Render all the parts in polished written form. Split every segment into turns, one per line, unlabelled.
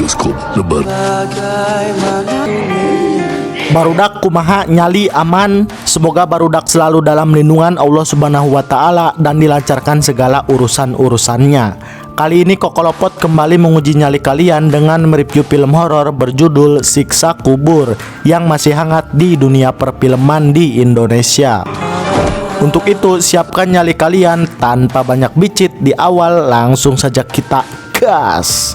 bioskop lebar.
Barudak kumaha nyali aman. Semoga barudak selalu dalam lindungan Allah Subhanahu wa taala dan dilancarkan segala urusan-urusannya. Kali ini Kokolopot kembali menguji nyali kalian dengan mereview film horor berjudul Siksa Kubur yang masih hangat di dunia perfilman di Indonesia. Untuk itu siapkan nyali kalian tanpa banyak bicit. Di awal langsung saja kita gas.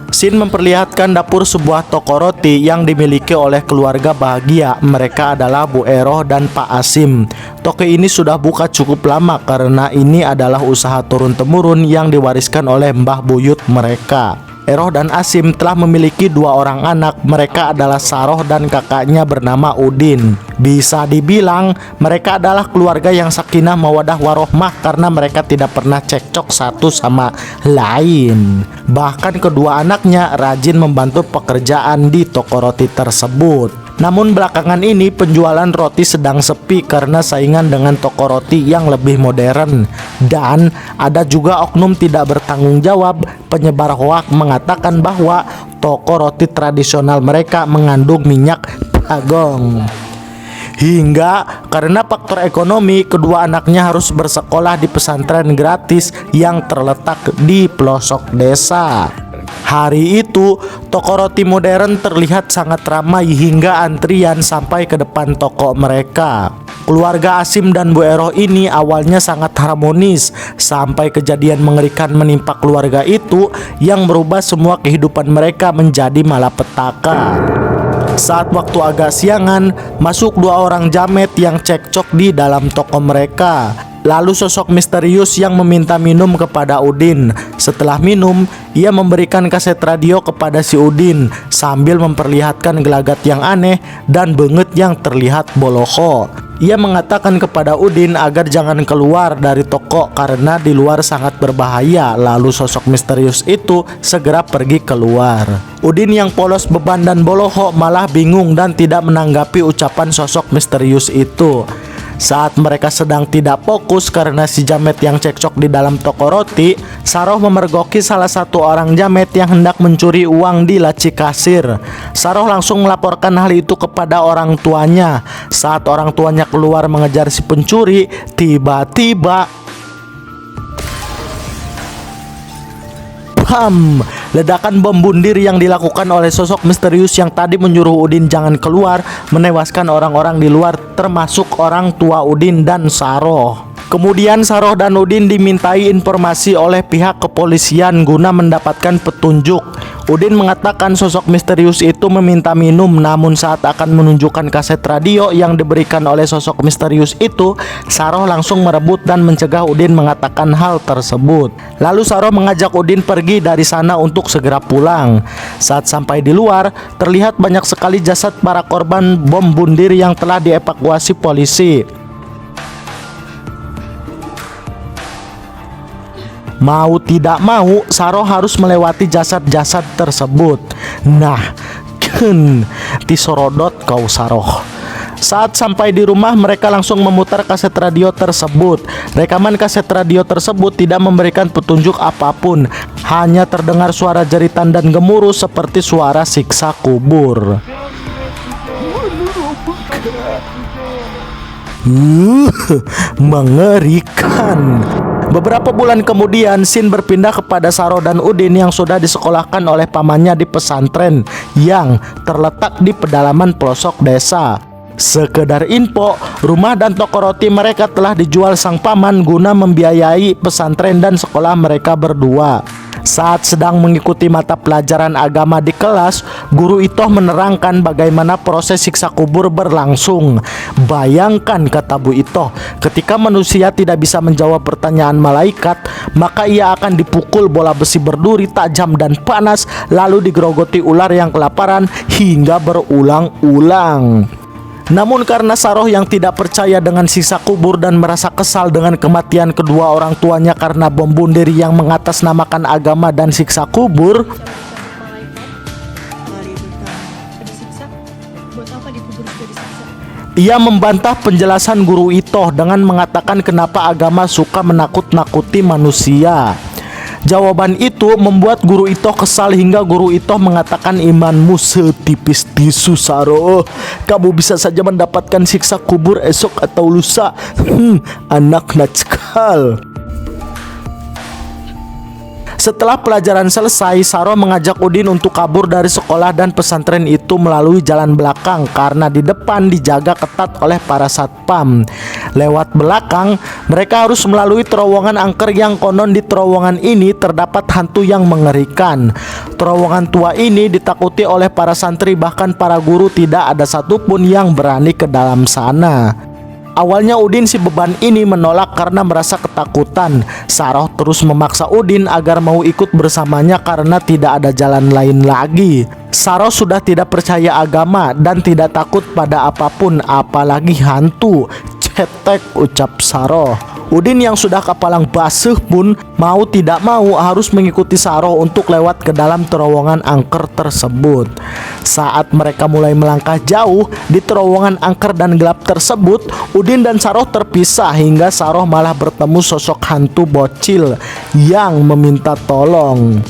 Scene memperlihatkan dapur sebuah toko roti yang dimiliki oleh keluarga bahagia. Mereka adalah Bu Eroh dan Pak Asim. Toko ini sudah buka cukup lama karena ini adalah usaha turun-temurun yang diwariskan oleh Mbah Buyut mereka. Eroh dan Asim telah memiliki 2 orang anak. Mereka adalah Saroh dan kakaknya bernama Udin. Bisa dibilang mereka adalah keluarga yang sakinah mawadah warohmah karena mereka tidak pernah cekcok satu sama lain. Bahkan kedua anaknya rajin membantu pekerjaan di toko roti tersebut. Namun belakangan ini penjualan roti sedang sepi karena saingan dengan toko roti yang lebih modern. Dan ada juga oknum tidak bertanggung jawab penyebar hoak mengatakan bahwa toko roti tradisional mereka mengandung minyak bagong. Hingga karena faktor ekonomi, kedua anaknya harus bersekolah di pesantren gratis yang terletak di pelosok desa. Hari itu, toko roti modern terlihat sangat ramai hingga antrian sampai ke depan toko mereka. Keluarga Asim dan Bu Eroh ini awalnya sangat harmonis sampai kejadian mengerikan menimpa keluarga itu yang merubah semua kehidupan mereka menjadi malapetaka. Saat waktu agak siangan, masuk 2 orang jamet yang cekcok di dalam toko mereka. Lalu sosok misterius yang meminta minum kepada Udin. Setelah minum, ia memberikan kaset radio kepada si Udin sambil memperlihatkan gelagat yang aneh dan beungeut yang terlihat boloho. Ia mengatakan kepada Udin agar jangan keluar dari toko karena di luar sangat berbahaya. Lalu sosok misterius itu segera pergi keluar. Udin yang polos beban dan boloho malah bingung dan tidak menanggapi ucapan sosok misterius itu. Saat mereka sedang tidak fokus karena si jamet yang cekcok di dalam toko roti, Saroh memergoki salah satu orang jamet yang hendak mencuri uang di laci kasir. Saroh langsung melaporkan hal itu kepada orang tuanya. Saat orang tuanya keluar mengejar si pencuri, tiba-tiba bam! Ledakan bom bunuh yang dilakukan oleh sosok misterius yang tadi menyuruh Udin jangan keluar menewaskan orang-orang di luar termasuk orang tua Udin dan Saroh. Kemudian Saroh dan Udin dimintai informasi oleh pihak kepolisian guna mendapatkan petunjuk. Udin mengatakan sosok misterius itu meminta minum, namun saat akan menunjukkan kaset radio yang diberikan oleh sosok misterius itu, Saroh langsung merebut dan mencegah Udin mengatakan hal tersebut. Lalu Saroh mengajak Udin pergi dari sana untuk segera pulang. Saat sampai di luar, terlihat banyak sekali jasad para korban bom bunuh yang telah dievakuasi polisi. Mau tidak mau, Saroh harus melewati jasad-jasad tersebut. Nah, tisorodot kau Saroh. Saat sampai di rumah, mereka langsung memutar kaset radio tersebut. Rekaman kaset radio tersebut tidak memberikan petunjuk apapun. Hanya terdengar suara jeritan dan gemuruh seperti suara siksa kubur. Mengerikan. Beberapa bulan kemudian, scene berpindah kepada Saroh dan Udin yang sudah disekolahkan oleh pamannya di pesantren yang terletak di pedalaman pelosok desa. Sekedar info, rumah dan toko roti mereka telah dijual sang paman guna membiayai pesantren dan sekolah mereka berdua. Saat sedang mengikuti mata pelajaran agama di kelas, guru Itoh menerangkan bagaimana proses siksa kubur berlangsung. Bayangkan, kata Bu Itoh, ketika manusia tidak bisa menjawab pertanyaan malaikat, maka ia akan dipukul bola besi berduri tajam dan panas, lalu digerogoti ular yang kelaparan hingga berulang-ulang. Namun karena Saroh yang tidak percaya dengan siksa kubur dan merasa kesal dengan kematian kedua orang tuanya karena bom bunuh diri yang mengatasnamakan agama dan siksa kubur, ia membantah penjelasan guru Itoh dengan mengatakan kenapa agama suka menakut-nakuti manusia. Jawaban itu membuat Guru Ito kesal hingga Guru Ito mengatakan, imanmu setipis tisu Saro. Kamu bisa saja mendapatkan siksa kubur esok atau lusa. Anak natskal. Setelah pelajaran selesai, Saro mengajak Udin untuk kabur dari sekolah dan pesantren itu melalui jalan belakang karena di depan dijaga ketat oleh para satpam. Lewat belakang, mereka harus melalui terowongan angker yang konon di terowongan ini terdapat hantu yang mengerikan. Terowongan tua ini ditakuti oleh para santri, bahkan para guru tidak ada satupun yang berani ke dalam sana. Awalnya Udin si beban ini menolak karena merasa ketakutan. Saroh terus memaksa Udin agar mau ikut bersamanya karena tidak ada jalan lain lagi. Saroh sudah tidak percaya agama dan tidak takut pada apapun, apalagi hantu. Cetek, ucap Saroh. Udin yang sudah kapalang basuh pun mau tidak mau harus mengikuti Saroh untuk lewat ke dalam terowongan angker tersebut. Saat mereka mulai melangkah jauh di terowongan angker dan gelap tersebut, Udin dan Saroh terpisah hingga Saroh malah bertemu sosok hantu bocil yang meminta tolong.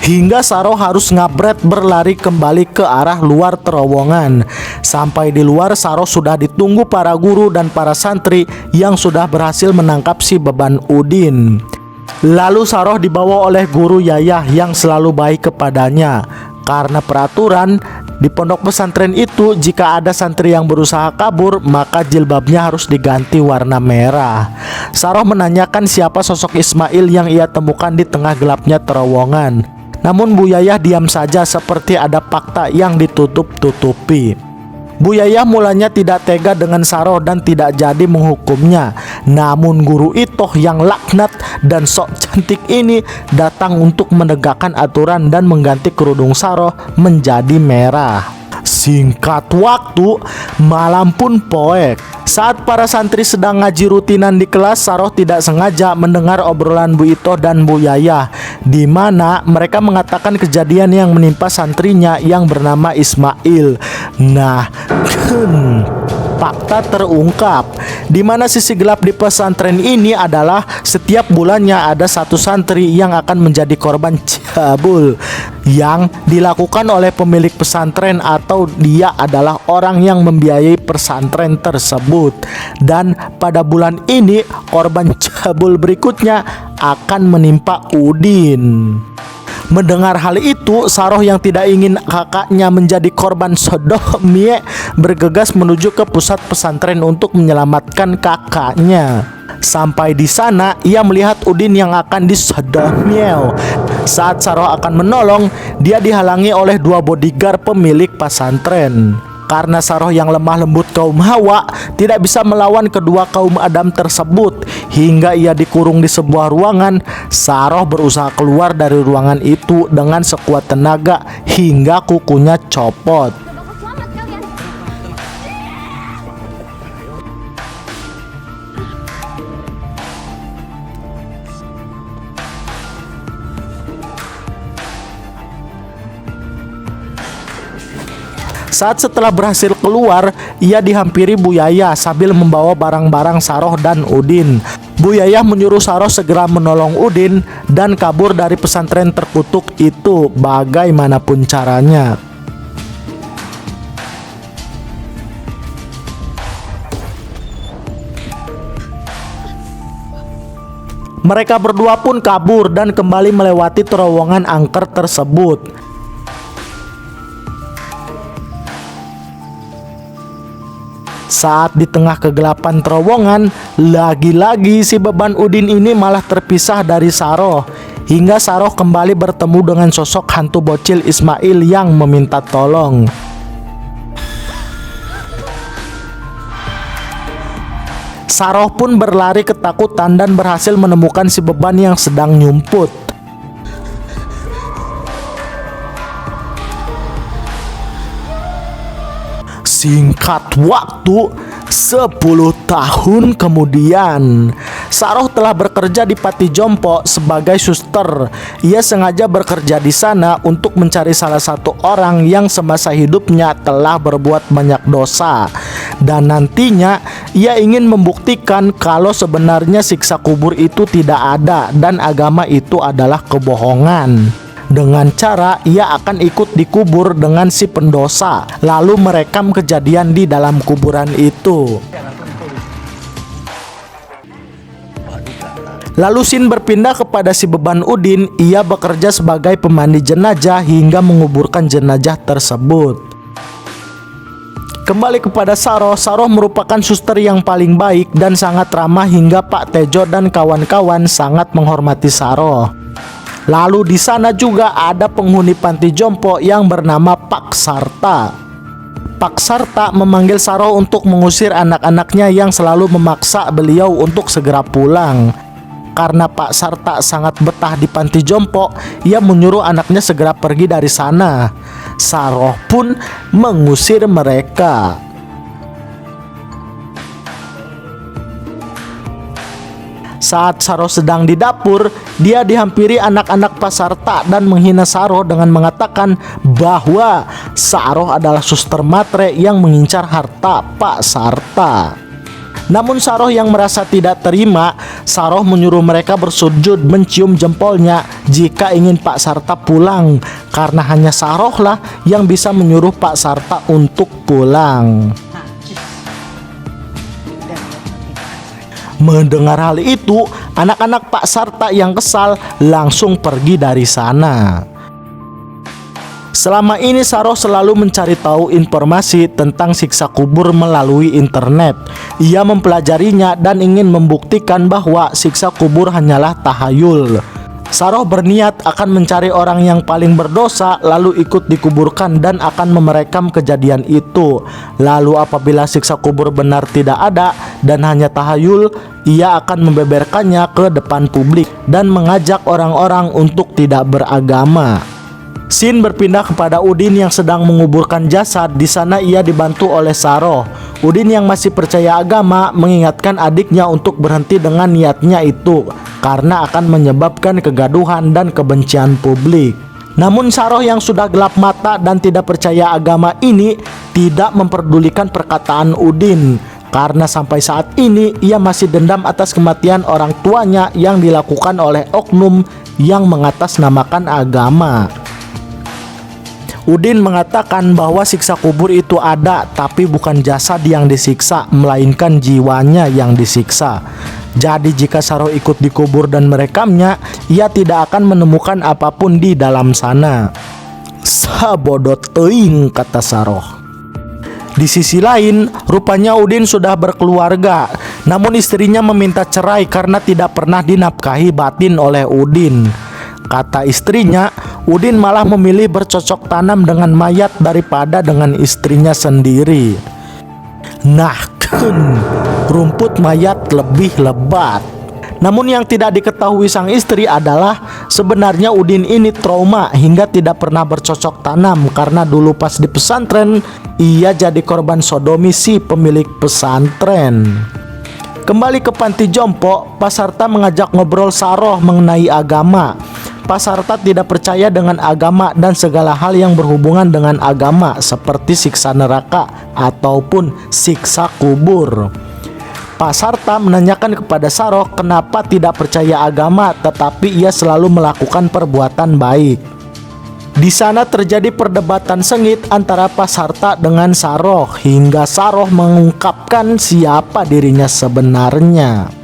Hingga Saroh harus ngabret berlari kembali ke arah luar terowongan. Sampai di luar, Saroh sudah ditunggu para guru dan para santri yang sudah berhasil menangkap si beban Udin. Lalu Saroh dibawa oleh guru Yayah yang selalu baik kepadanya. Karena peraturan di pondok pesantren itu, jika ada santri yang berusaha kabur, maka jilbabnya harus diganti warna merah. Saroh menanyakan siapa sosok Ismail yang ia temukan di tengah gelapnya terowongan. Namun Bu Yayah diam saja seperti ada fakta yang ditutup-tutupi. Bu Yayah mulanya tidak tega dengan Saroh dan tidak jadi menghukumnya. Namun Guru Itoh yang laknat dan sok cantik ini datang untuk menegakkan aturan dan mengganti kerudung Saroh menjadi merah. Singkat waktu, malam pun poek. Saat para santri sedang ngaji rutinan di kelas, Saroh tidak sengaja mendengar obrolan Bu Itoh dan Bu Yayah, di mana mereka mengatakan kejadian yang menimpa santrinya yang bernama Ismail. Nah, fakta terungkap, di mana sisi gelap di pesantren ini adalah setiap bulannya ada satu santri yang akan menjadi korban cabul yang dilakukan oleh pemilik pesantren atau dia adalah orang yang membiayai pesantren tersebut. Dan pada bulan ini korban cabul berikutnya akan menimpa Udin. Mendengar hal itu, Saroh yang tidak ingin kakaknya menjadi korban sodomi bergegas menuju ke pusat pesantren untuk menyelamatkan kakaknya. Sampai di sana, ia melihat Udin yang akan disodomi. Saat Saroh akan menolong, dia dihalangi oleh dua bodyguard pemilik pesantren. Karena Saroh yang lemah lembut kaum Hawa tidak bisa melawan kedua kaum Adam tersebut, hingga ia dikurung di sebuah ruangan. Saroh berusaha keluar dari ruangan itu dengan sekuat tenaga hingga kukunya copot. Saat setelah berhasil keluar, ia dihampiri Bu Yayah sambil membawa barang-barang Saroh dan Udin. Bu Yayah menyuruh Saroh segera menolong Udin dan kabur dari pesantren terkutuk itu bagaimanapun caranya. Mereka berdua pun kabur dan kembali melewati terowongan angker tersebut. Saat di tengah kegelapan terowongan, lagi-lagi si beban Udin ini malah terpisah dari Saroh, hingga Saroh kembali bertemu dengan sosok hantu bocil Ismail yang meminta tolong. Saroh pun berlari ketakutan dan berhasil menemukan si beban yang sedang nyumput. Singkat waktu, 10 tahun kemudian, Saroh telah bekerja di Pati Jompo sebagai suster. Ia sengaja bekerja di sana untuk mencari salah satu orang yang semasa hidupnya telah berbuat banyak dosa. Dan nantinya ia ingin membuktikan kalau sebenarnya siksa kubur itu tidak ada dan agama itu adalah kebohongan. Dengan cara ia akan ikut dikubur dengan si pendosa, lalu merekam kejadian di dalam kuburan itu. Lalu scene berpindah kepada si beban Udin. Ia bekerja sebagai pemandi jenazah hingga menguburkan jenazah tersebut. Kembali kepada Saroh. Saroh merupakan suster yang paling baik dan sangat ramah hingga Pak Tejo dan kawan-kawan sangat menghormati Saroh. Lalu di sana juga ada penghuni panti jompo yang bernama Pak Sarta. Pak Sarta memanggil Saroh untuk mengusir anak-anaknya yang selalu memaksa beliau untuk segera pulang. Karena Pak Sarta sangat betah di panti jompo, ia menyuruh anaknya segera pergi dari sana. Saroh pun mengusir mereka. Saat Saroh sedang di dapur, dia dihampiri anak-anak Pak Sarta dan menghina Saroh dengan mengatakan bahwa Saroh adalah suster matre yang mengincar harta Pak Sarta. Namun Saroh yang merasa tidak terima, Saroh menyuruh mereka bersujud mencium jempolnya jika ingin Pak Sarta pulang, karena hanya Saroh lah yang bisa menyuruh Pak Sarta untuk pulang. Mendengar hal itu, anak-anak Pak Sarta yang kesal langsung pergi dari sana. Selama ini Saroh selalu mencari tahu informasi tentang siksa kubur melalui internet. Ia mempelajarinya dan ingin membuktikan bahwa siksa kubur hanyalah tahayul. Saroh berniat akan mencari orang yang paling berdosa lalu ikut dikuburkan dan akan merekam kejadian itu. Lalu apabila siksa kubur benar tidak ada dan hanya tahayul, ia akan membeberkannya ke depan publik dan mengajak orang-orang untuk tidak beragama. Scene berpindah kepada Udin yang sedang menguburkan jasad. Di sana ia dibantu oleh Saroh. Udin yang masih percaya agama mengingatkan adiknya untuk berhenti dengan niatnya itu karena akan menyebabkan kegaduhan dan kebencian publik. Namun Saroh yang sudah gelap mata dan tidak percaya agama ini tidak memperdulikan perkataan Udin, karena sampai saat ini ia masih dendam atas kematian orang tuanya yang dilakukan oleh oknum yang mengatasnamakan agama. Udin mengatakan bahwa siksa kubur itu ada, tapi bukan jasad yang disiksa, melainkan jiwanya yang disiksa. Jadi jika Saroh ikut dikubur dan merekamnya, ia tidak akan menemukan apapun di dalam sana. Sabodo teuing, kata Saroh. Di sisi lain, rupanya Udin sudah berkeluarga. Namun istrinya meminta cerai karena tidak pernah dinafkahi batin oleh Udin. Kata istrinya, Udin malah memilih bercocok tanam dengan mayat daripada dengan istrinya sendiri. Nah, rumput mayat lebih lebat. Namun yang tidak diketahui sang istri adalah sebenarnya Udin ini trauma hingga tidak pernah bercocok tanam karena dulu pas di pesantren ia jadi korban sodomi si pemilik pesantren. Kembali ke panti jompo, Pak Sarta mengajak ngobrol Saroh mengenai agama. Pak Sarta tidak percaya dengan agama dan segala hal yang berhubungan dengan agama seperti siksa neraka ataupun siksa kubur. Pak Sarta menanyakan kepada Saroh kenapa tidak percaya agama tetapi ia selalu melakukan perbuatan baik. Di sana terjadi perdebatan sengit antara Pak Sarta dengan Saroh hingga Saroh mengungkapkan siapa dirinya sebenarnya.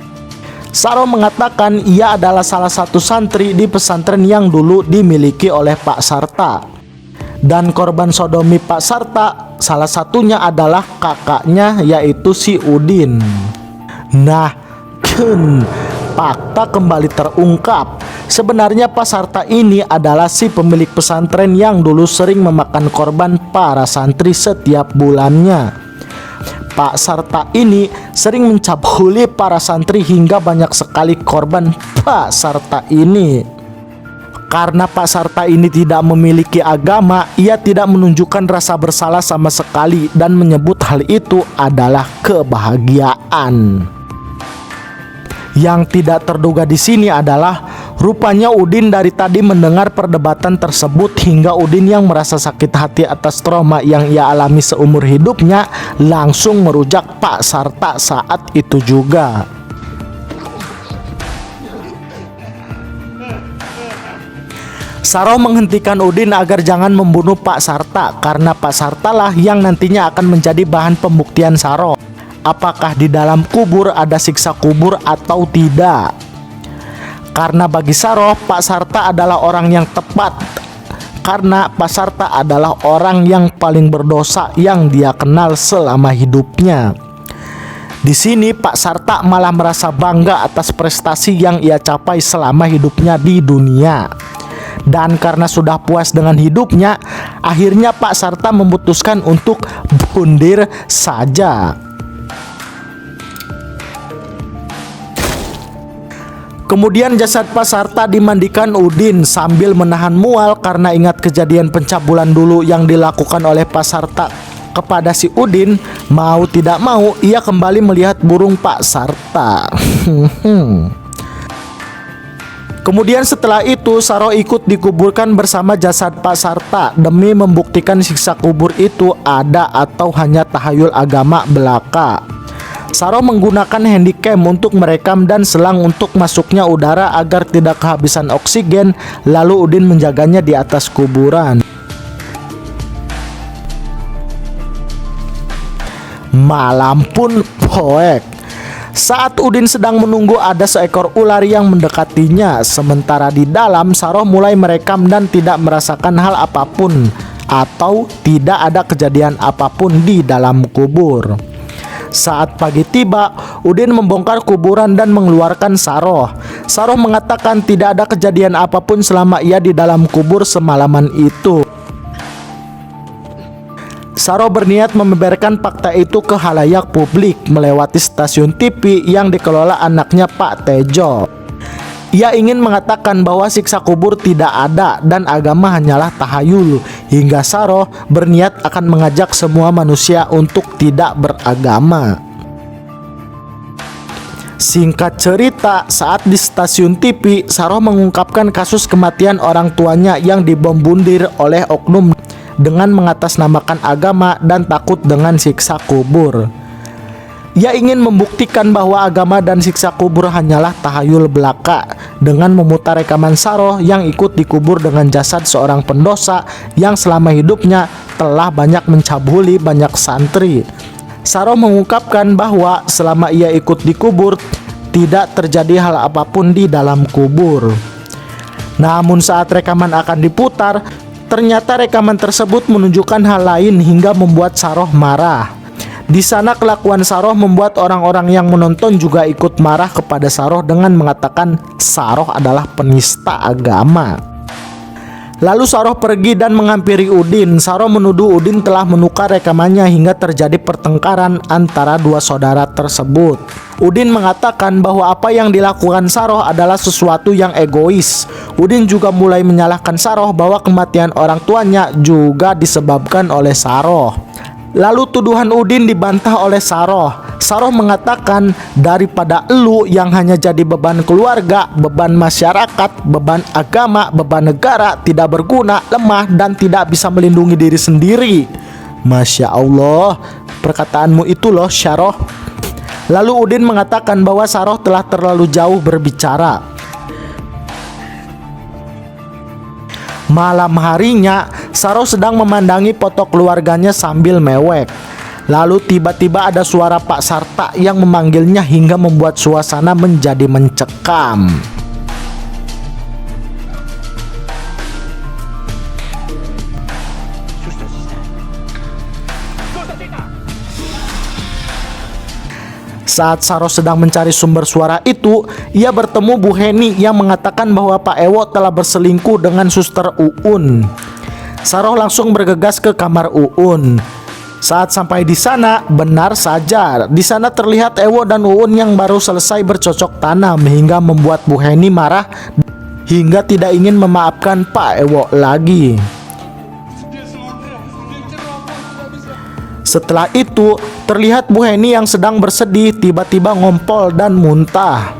Saroh mengatakan ia adalah salah satu santri di pesantren yang dulu dimiliki oleh Pak Sarta. Dan korban sodomi Pak Sarta salah satunya adalah kakaknya, yaitu si Udin. Nah, fakta kembali terungkap. Sebenarnya Pak Sarta ini adalah si pemilik pesantren yang dulu sering memakan korban para santri setiap bulannya. Pak Sarta ini sering mencabuli para santri hingga banyak sekali korban Pak Sarta ini. Karena Pak Sarta ini tidak memiliki agama, ia tidak menunjukkan rasa bersalah sama sekali dan menyebut hal itu adalah kebahagiaan. Yang tidak terduga di sini adalah Rupanya Udin dari tadi mendengar perdebatan tersebut hingga Udin yang merasa sakit hati atas trauma yang ia alami seumur hidupnya langsung merujak Pak Sarta saat itu juga. Saroh menghentikan Udin agar jangan membunuh Pak Sarta karena Pak Sarta lah yang nantinya akan menjadi bahan pembuktian Saroh. Apakah di dalam kubur ada siksa kubur atau tidak? Karena bagi Saroh, Pak Sarta adalah orang yang tepat. Karena Pak Sarta adalah orang yang paling berdosa yang dia kenal selama hidupnya. Di sini Pak Sarta malah merasa bangga atas prestasi yang ia capai selama hidupnya di dunia. Dan karena sudah puas dengan hidupnya, akhirnya Pak Sarta memutuskan untuk bundir saja. Kemudian jasad Pak Sarta dimandikan Udin sambil menahan mual karena ingat kejadian pencabulan dulu yang dilakukan oleh Pak Sarta kepada si Udin. Mau tidak mau ia kembali melihat burung Pak Sarta. Kemudian setelah itu Saroh ikut dikuburkan bersama jasad Pak Sarta demi membuktikan siksa kubur itu ada atau hanya tahayul agama belaka. Saroh menggunakan handycam untuk merekam dan selang untuk masuknya udara agar tidak kehabisan oksigen. Lalu Udin menjaganya di atas kuburan. Malam pun poek. Saat Udin sedang menunggu, ada seekor ular yang mendekatinya. Sementara di dalam, Saroh mulai merekam dan tidak merasakan hal apapun atau tidak ada kejadian apapun di dalam kubur. Saat pagi tiba, Udin membongkar kuburan dan mengeluarkan Saroh. Saroh mengatakan tidak ada kejadian apapun selama ia di dalam kubur semalaman itu. Saroh berniat membeberkan fakta itu ke halayak publik melewati stasiun TV yang dikelola anaknya Pak Tejo. Ia ingin mengatakan bahwa siksa kubur tidak ada dan agama hanyalah tahayul, hingga Saroh berniat akan mengajak semua manusia untuk tidak beragama. Singkat cerita, saat di stasiun TV, Saroh mengungkapkan kasus kematian orang tuanya yang dibom bundir oleh oknum dengan mengatasnamakan agama dan takut dengan siksa kubur. Ia ingin membuktikan bahwa agama dan siksa kubur hanyalah tahayul belaka dengan memutar rekaman Saroh yang ikut dikubur dengan jasad seorang pendosa yang selama hidupnya telah banyak mencabuli banyak santri. Saroh mengungkapkan bahwa selama ia ikut dikubur tidak terjadi hal apapun di dalam kubur. Namun saat rekaman akan diputar, ternyata rekaman tersebut menunjukkan hal lain hingga membuat Saroh marah. Di sana kelakuan Saroh membuat orang-orang yang menonton juga ikut marah kepada Saroh dengan mengatakan Saroh adalah penista agama. Lalu Saroh pergi dan menghampiri Udin. Saroh menuduh Udin telah menukar rekamannya hingga terjadi pertengkaran antara dua saudara tersebut. Udin mengatakan bahwa apa yang dilakukan Saroh adalah sesuatu yang egois. Udin juga mulai menyalahkan Saroh bahwa kematian orang tuanya juga disebabkan oleh Saroh. Lalu tuduhan Udin dibantah oleh Saroh. Saroh mengatakan daripada elu yang hanya jadi beban keluarga, beban masyarakat, beban agama, beban negara, tidak berguna, lemah dan tidak bisa melindungi diri sendiri. Masya Allah, perkataanmu itu loh Saroh. Lalu Udin mengatakan bahwa Saroh telah terlalu jauh berbicara. Malam harinya, Saroh sedang memandangi foto keluarganya sambil mewek. Lalu tiba-tiba ada suara Pak Sarta yang memanggilnya hingga membuat suasana menjadi mencekam. Saat Saroh sedang mencari sumber suara itu, ia bertemu Bu Heni yang mengatakan bahwa Pak Ewo telah berselingkuh dengan Suster Uun. Saroh langsung bergegas ke kamar Uun. Saat sampai di sana, benar saja, di sana terlihat Ewo dan Uun yang baru selesai bercocok tanam hingga membuat Bu Heni marah hingga tidak ingin memaafkan Pak Ewo lagi. Setelah itu, terlihat Bu Heni yang sedang bersedih tiba-tiba ngompol dan muntah.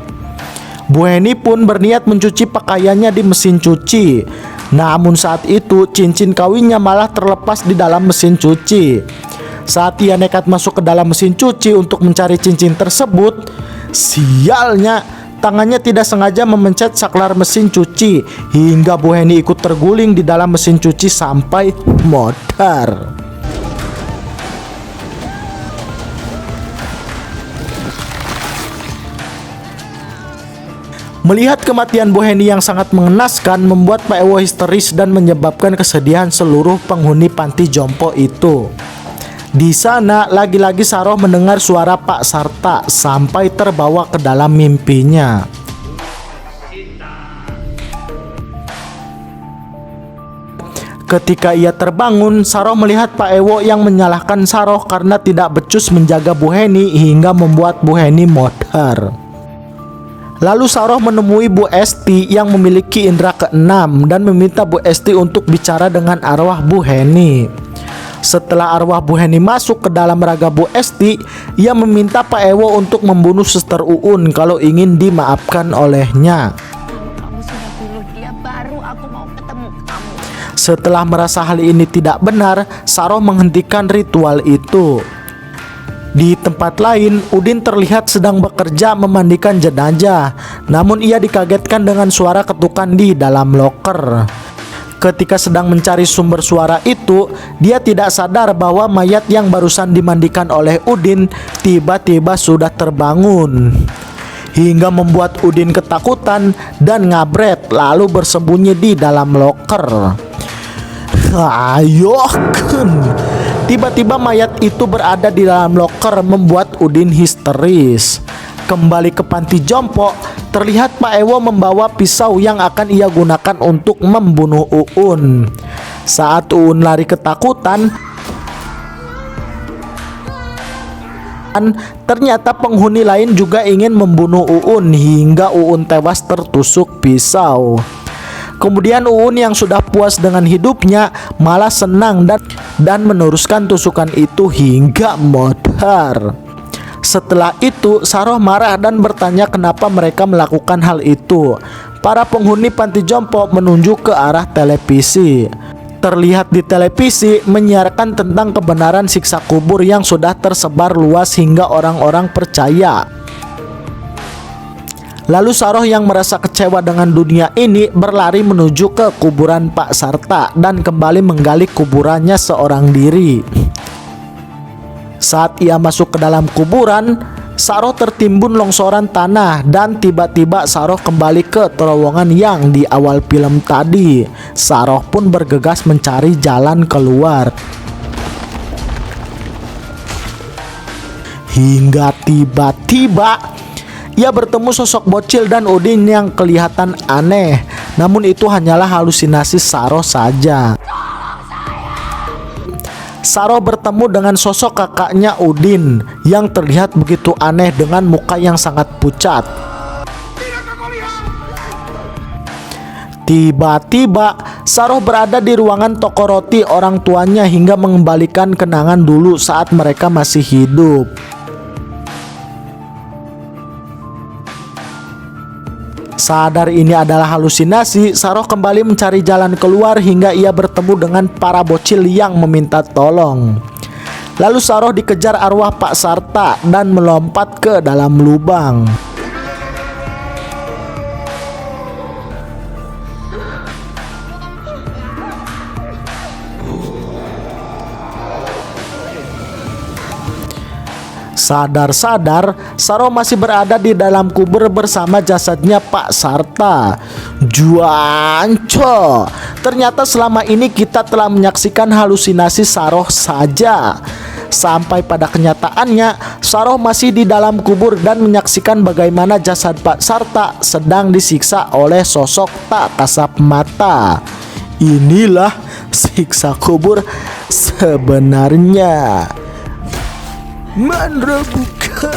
Bu Heni pun berniat mencuci pakaiannya di mesin cuci. Namun saat itu cincin kawinnya malah terlepas di dalam mesin cuci. Saat ia nekat masuk ke dalam mesin cuci untuk mencari cincin tersebut, sialnya tangannya tidak sengaja memencet saklar mesin cuci hingga Bu Heni ikut terguling di dalam mesin cuci sampai modar. Melihat kematian Bu Heni yang sangat mengenaskan membuat Pak Ewo histeris dan menyebabkan kesedihan seluruh penghuni panti jompo itu. Di sana lagi-lagi Saroh mendengar suara Pak Sarta sampai terbawa ke dalam mimpinya. Ketika ia terbangun, Saroh melihat Pak Ewo yang menyalahkan Saroh karena tidak becus menjaga Bu Heni hingga membuat Bu Heni modar. Lalu Saroh menemui Bu Esti yang memiliki indera keenam dan meminta Bu Esti untuk bicara dengan arwah Bu Heni. Setelah arwah Bu Heni masuk ke dalam raga Bu Esti, ia meminta Pak Ewo untuk membunuh Suster Uun kalau ingin dimaafkan olehnya.
Kamu sudah bunuh dia, baru aku mau ketemu kamu.
Setelah merasa hal ini tidak benar, Saroh menghentikan ritual itu. Di tempat lain, Udin terlihat sedang bekerja memandikan jenazah. Namun ia dikagetkan dengan suara ketukan di dalam loker. Ketika sedang mencari sumber suara itu, dia tidak sadar bahwa mayat yang barusan dimandikan oleh Udin tiba-tiba sudah terbangun. Hingga membuat Udin ketakutan dan ngabret lalu bersembunyi di dalam loker. Ayo kan. Tiba-tiba mayat itu berada di dalam loker membuat Udin histeris. Kembali ke panti jompo, terlihat Pak Ewo membawa pisau yang akan ia gunakan untuk membunuh Uun. Saat Uun lari ketakutan, ternyata penghuni lain juga ingin membunuh Uun hingga Uun tewas tertusuk pisau. Kemudian Uun yang sudah puas dengan hidupnya malah senang dan meneruskan tusukan itu hingga modar. Setelah itu Saroh marah dan bertanya kenapa mereka melakukan hal itu. Para penghuni panti jompo menunjuk ke arah televisi. Terlihat di televisi menyiarkan tentang kebenaran siksa kubur yang sudah tersebar luas hingga orang-orang percaya. Lalu Saroh yang merasa kecewa dengan dunia ini berlari menuju ke kuburan Pak Sarta dan kembali menggali kuburannya seorang diri. Saat ia masuk ke dalam kuburan, Saroh tertimbun longsoran tanah dan tiba-tiba Saroh kembali ke terowongan yang di awal film tadi. Saroh pun bergegas mencari jalan keluar. Hingga tiba-tiba ia bertemu sosok bocil dan Udin yang kelihatan aneh. Namun itu hanyalah halusinasi Saroh saja. Saroh bertemu dengan sosok kakaknya Udin yang terlihat begitu aneh dengan muka yang sangat pucat. Tiba-tiba Saroh berada di ruangan toko roti orang tuanya hingga mengembalikan kenangan dulu saat mereka masih hidup. Sadar ini adalah halusinasi, Saroh kembali mencari jalan keluar hingga ia bertemu dengan para bocil yang meminta tolong. Lalu Saroh dikejar arwah Pak Sarta dan melompat ke dalam lubang. Sadar-sadar, Saroh masih berada di dalam kubur bersama jasadnya Pak Sarta. Juanco, ternyata selama ini kita telah menyaksikan halusinasi Saroh saja. Sampai pada kenyataannya, Saroh masih di dalam kubur dan menyaksikan bagaimana jasad Pak Sarta sedang disiksa oleh sosok tak kasat mata. Inilah siksa kubur sebenarnya. Mandra buka.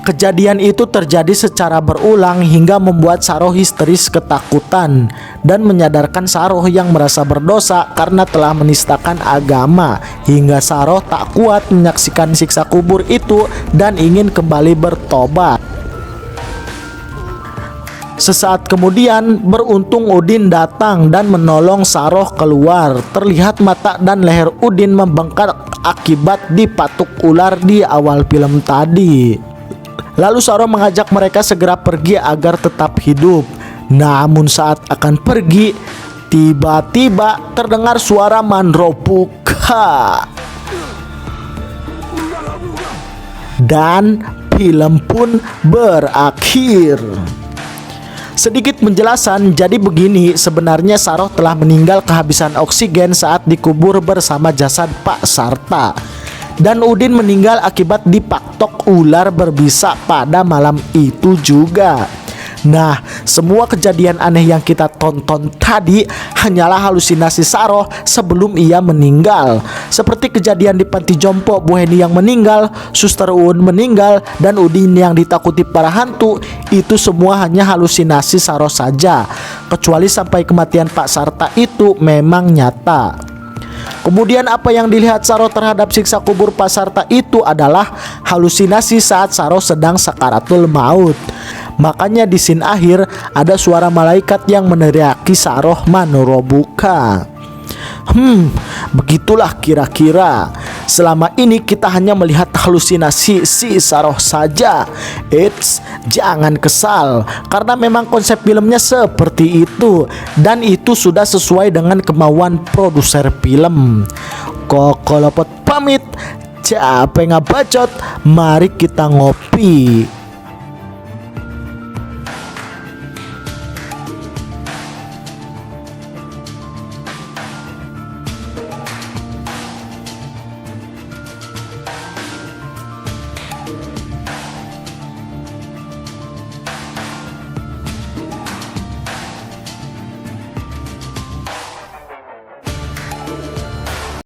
Kejadian itu terjadi secara berulang hingga membuat Saroh histeris ketakutan dan menyadarkan Saroh yang merasa berdosa karena telah menistakan agama, hingga Saroh tak kuat menyaksikan siksa kubur itu dan ingin kembali bertobat. Sesaat kemudian beruntung Udin datang dan menolong Saroh keluar. Terlihat mata dan leher Udin membengkak akibat dipatuk ular di awal film tadi. Lalu Saroh mengajak mereka segera pergi agar tetap hidup. Namun saat akan pergi, tiba-tiba terdengar suara Mandropuka. Dan film pun berakhir. Sedikit penjelasan, jadi begini, sebenarnya Saroh telah meninggal kehabisan oksigen saat dikubur bersama jasad Pak Sarta. Dan Udin meninggal akibat dipatok ular berbisa pada malam itu juga. Nah, semua kejadian aneh yang kita tonton tadi hanyalah halusinasi Saroh sebelum ia meninggal. Seperti kejadian di panti jompo, Bu Heni yang meninggal, Suster Uun meninggal, dan Udin yang ditakuti para hantu. Itu semua hanya halusinasi Saroh saja. Kecuali sampai kematian Pak Sarta itu memang nyata. Kemudian apa yang dilihat Saroh terhadap siksa kubur Pak Sarta itu adalah halusinasi saat Saroh sedang sakaratul maut. Makanya di scene akhir ada suara malaikat yang meneriaki Saroh Mandropuka. Begitulah kira-kira. Selama ini kita hanya melihat halusinasi si Saroh saja. Eits, jangan kesal, karena memang konsep filmnya seperti itu, dan itu sudah sesuai dengan kemauan produser film. Kokolopot pamit, capek ngabacot, mari kita ngopi.